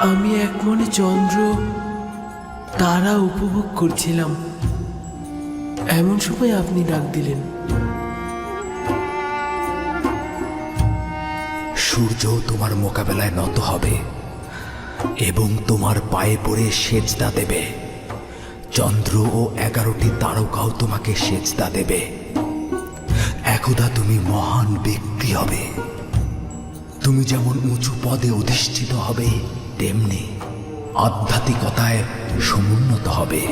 আমি এক মনে চন্দ্র তারা উপভোগ করছিলাম, এমন সময় আপনি ডাক দিলেন। সূর্য তোমার মোকাবেলায় নত হবে এবং তোমার পায়ে পড়ে সেজদা দেবে। চন্দ্র ও 11টি তারকাও তোমাকে সেজদা দেবে। একদা তুমি মহান ব্যক্তি হবে। তুমি যেমন উঁচু পদে অধিষ্ঠিত হবে, তেমনি আধ্যাত্মিকতায় সমুন্নত হবে।